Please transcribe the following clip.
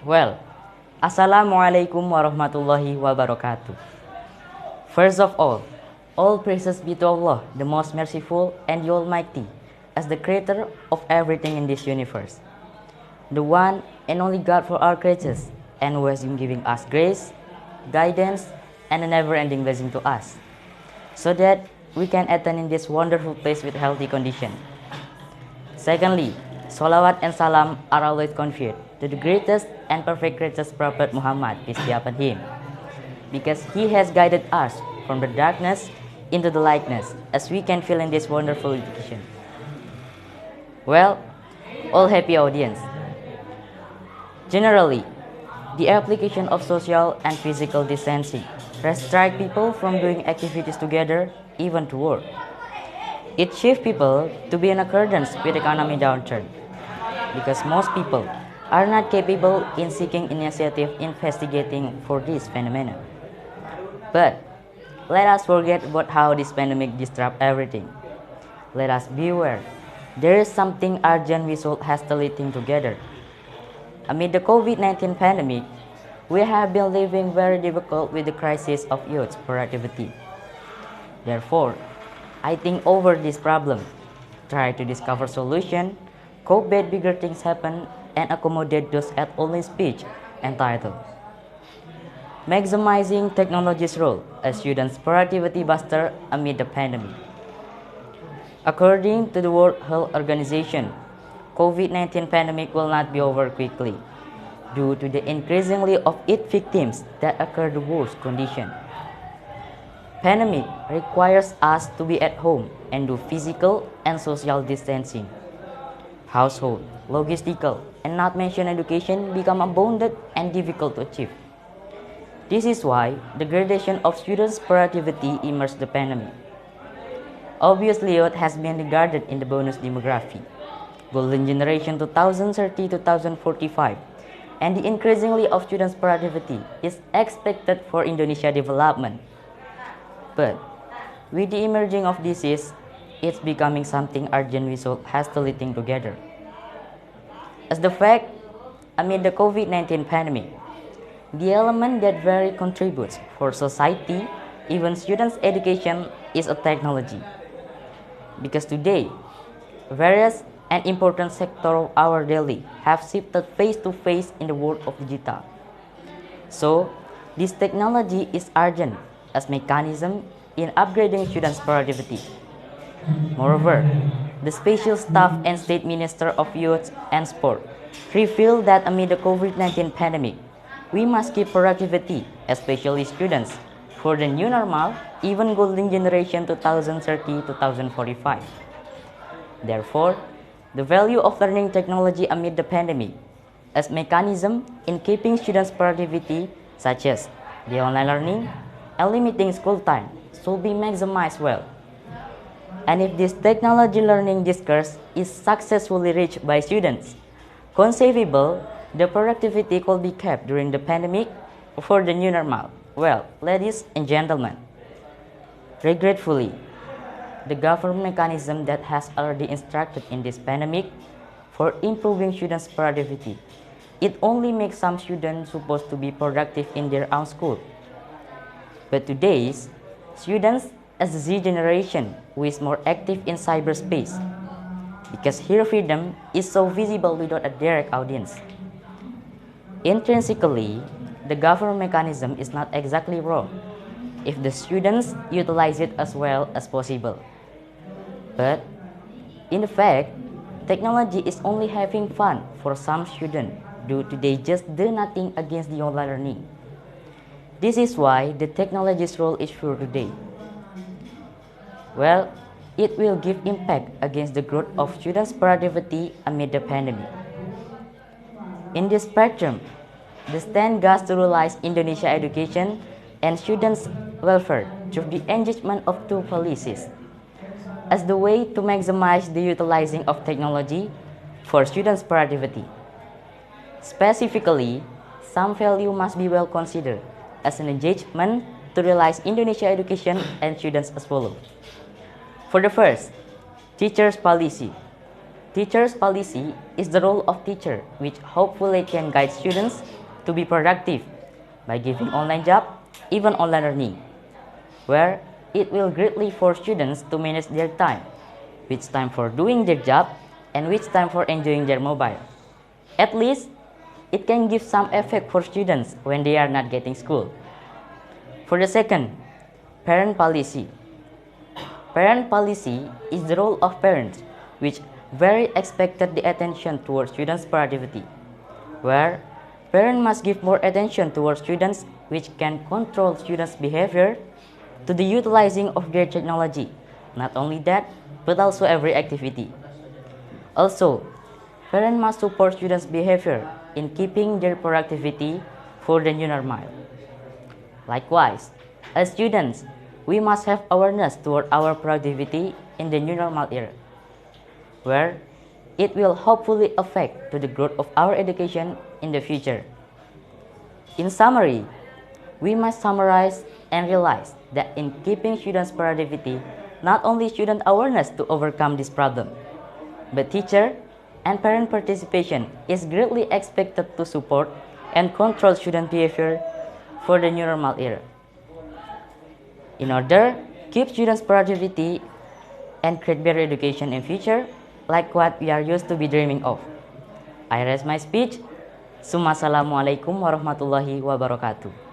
Well, Assalamualaikum warahmatullahi wabarakatuh. First of all praises be to Allah, the most merciful and the Almighty, as the creator of everything in this universe, the one and only God for our creatures, and who has been giving us grace, guidance, and a never-ending blessing to us, so that we can attain in this wonderful place with healthy condition. Secondly, salawat and salam are always conferred to the greatest and perfect creatures Prophet Muhammad, peace be upon him, because he has guided us from the darkness into the lightness, as we can feel in this wonderful education. Well, all happy audience. Generally, the application of social and physical distancing restrict people from doing activities together, even to work. It shifts people to be in accordance with economic downturn, because most people are not capable in seeking initiative investigating for this phenomenon. But let us forget about how this pandemic disrupts everything. Let us be aware there is something urgent we should hastily think together. Amid the COVID-19 pandemic, we have been living very difficult with the crisis of youth productivity. Therefore, I think over this problem, try to discover solution, cope when bigger things happen, and accommodate those at only speech entitled. Maximizing technology's role as students' productivity booster amid the pandemic. According to the World Health Organization, COVID-19 pandemic will not be over quickly due to the increasingly of its victims that occur the worst condition. Pandemic requires us to be at home and do physical and social distancing. Household, logistical, and not mention education become abundant and difficult to achieve. This is why the gradation of students' productivity emerged the pandemic. Obviously, youth has been regarded in the bonus demography, golden generation 2030-2045, and the increasingly of students' productivity is expected for Indonesia development. But with the emerging of disease, it's becoming something urgent we should hastily think together. As the fact, amid the COVID-19 pandemic, the element that very contributes for society, even students' education, is a technology. Because today, various and important sectors of our daily have shifted face-to-face in the world of digital. So, this technology is urgent as mechanism in upgrading students' productivity. Moreover, the Special Staff and State Minister of Youth and Sport revealed that amid the COVID-19 pandemic, we must keep productivity, especially students, for the new normal, even golden generation 2030-2045. Therefore, the value of learning technology amid the pandemic as mechanism in keeping students' productivity, such as the online learning and limiting school time, should be maximized well. And if this technology learning discourse is successfully reached by students, conceivable, the productivity could be kept during the pandemic for the new normal. Well, ladies and gentlemen, regretfully, the government mechanism that has already instructed in this pandemic for improving students' productivity, it only makes some students supposed to be productive in their own school. But today's students as the Z generation who is more active in cyberspace, because here freedom is so visible without a direct audience. Intrinsically, the government mechanism is not exactly wrong if the students utilize it as well as possible. But in fact, technology is only having fun for some students due to they just do nothing against the online learning. This is why the technology's role is sure today. Well, it will give impact against the growth of students' productivity amid the pandemic. In this spectrum, the stand goes to realize Indonesia education and students' welfare through the engagement of two policies as the way to maximize the utilizing of technology for students' productivity. Specifically, some value must be well considered as an engagement to realize Indonesia education and students as follows. For the first, teachers' policy. Teachers' policy is the role of teacher which hopefully can guide students to be productive by giving online job, even online learning, where it will greatly force students to manage their time, which time for doing their job and which time for enjoying their mobile. At least, it can give some effect for students when they are not getting school. For the second, parent policy. Parent policy is the role of parents, which very expected the attention towards students' productivity, where parents must give more attention towards students, which can control students' behavior to the utilizing of their technology. Not only that, but also every activity. Also, parents must support students' behavior in keeping their productivity for the new normal. Likewise, as students, we must have awareness toward our productivity in the new normal era, where it will hopefully affect to the growth of our education in the future. In summary, we must summarize and realize that in keeping students' productivity, not only student awareness to overcome this problem, but teacher and parent participation is greatly expected to support and control student behavior for the new normal era. In order to keep students' productivity and create better education in future, like what we are used to be dreaming of. I rest my speech. Assalamualaikum warahmatullahi wabarakatuh.